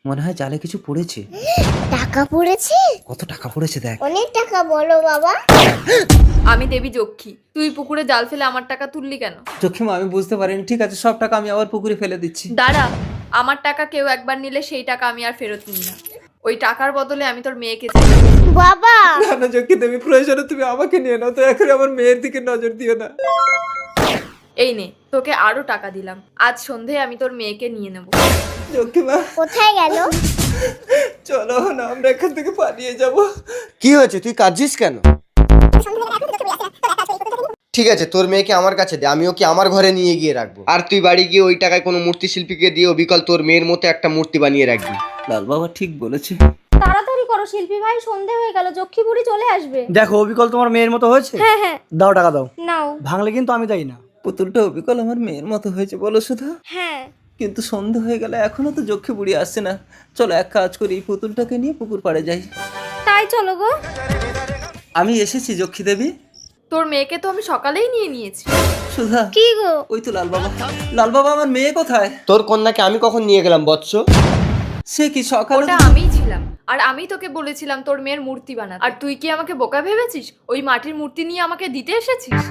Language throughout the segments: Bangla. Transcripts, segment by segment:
মনে হয় জালে কিছু পড়েছে। টাকা পড়েছে? কত টাকা পড়েছে দেখ। অনেক টাকা, বলো বাবা। আমি দেবী যক্ষী, তুই পুকুরে জাল ফেলে আমার টাকা তুললি কেন? জক্ষিমা আমি বুঝতে পারিনি। ঠিক আছে, সব টাকা আমি আবার পুকুরে ফেলে দিচ্ছি। দাঁড়া, আমার টাকা কেউ একবার নিলে সেই টাকা আমি আর ফেরত নিই না। ওই টাকার বদলে আমি তোর মেয়েকে চাই। বাবা, না না জক্ষি দেবী, প্রয়োজনে তুমি আমাকে নিয়ে নাও, দয়া করে আমার মেয়ের দিকে নজর দিও না। এই নে, তোকে আরো টাকা দিলাম। আজ সন্ধ্যায় আমি তোর মেয়েকে নিয়ে নেব। জক্ষিমা কোথায় গেল? চলো না, আমরা এখান থেকে পালিয়ে যাব। কি হয়েছে, তুই কাঁদছিস কেন? ঠিক আছে, তোর মেয়েকে আমার কাছে দে, আমি ওকে আমার ঘরে নিয়ে গিয়ে রাখবো। আর তুই বাড়ি গিয়ে ওই টাকায় কোনো মূর্তি শিল্পীকে দিয়ে অবিকল তোর মেয়ের মতো একটা মূর্তি বানিয়ে রাখবি। লাল বাবা ঠিক বলেছে। তাড়াতাড়ি করো শিল্পী ভাই, সন্ধে হয়ে গেল, যক্ষী বুড়ি চলে আসবে। দেখো অবিকল তোমার মেয়ের মতো হয়েছে? হ্যাঁ হ্যাঁ, দাও টাকা দাও, নাও। ভাঙলে কিন্তু আমি দেই না। পুতুলটা অবিকল আমার মেয়ের মতো হয়েছে বলো সুধা? হ্যাঁ, কিন্তু সন্ধ্যা হয়ে গেলে এখনো তো যক্ষী বুড়ি আসছে না। চলো এক কাজ করি, এই পুতুলটাকে নিয়ে পুকুর পাড়ে যাই। তাই চলো গো। আমি এসেছি যক্ষী দেবী। তোর মেয়েকে তো আমি সকালেই নিয়ে নিয়েছি। সুধা, কি গো? ওই তো লাল বাবা। লাল বাবা, আমার মেয়ে কোথায়? তোর কন্যাকে আমি কখন নিয়ে গেলাম বৎস? সে কি সকালে? ওটা আমিই ছিলাম, আর আমি তোকে বলেছিলাম তোর মেয়ের মূর্তি বানাতে। আর তুই কি আমাকে বোকা ভেবেছিস? ওই মাটির মূর্তি নিয়ে আমাকে দিতে এসেছিস?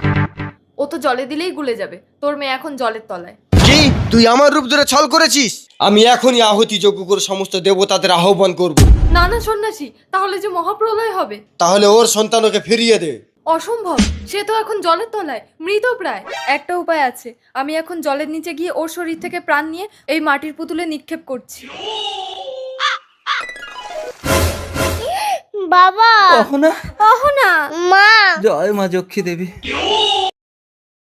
ও তো জলে দিলেই গুলে যাবে। তোর মেয়ে এখন জলের তলায়। কি তুই আমার রূপ ধরে ছল করেছিস? আমি এখনই আহুতি যজ্ঞ করে সমস্ত দেবতাদের আহ্বান করব। না না সন্ন্যাসী, তাহলে যে মহাপ্রলয় হবে। তাহলে ওর সন্তানকে ফিরিয়ে দে। অসম্ভব, সে তো এখন জলের তলায়, মৃত প্রায়। একটা উপায় আছে, আমি এখন জলের নিচে গিয়ে ওর শরীর থেকে প্রাণ নিয়ে এই মাটির পুতুলে নিক্ষেপ করছি। বাবা, অহনা, অহনা, মা। জয় মা যক্ষী দেবী।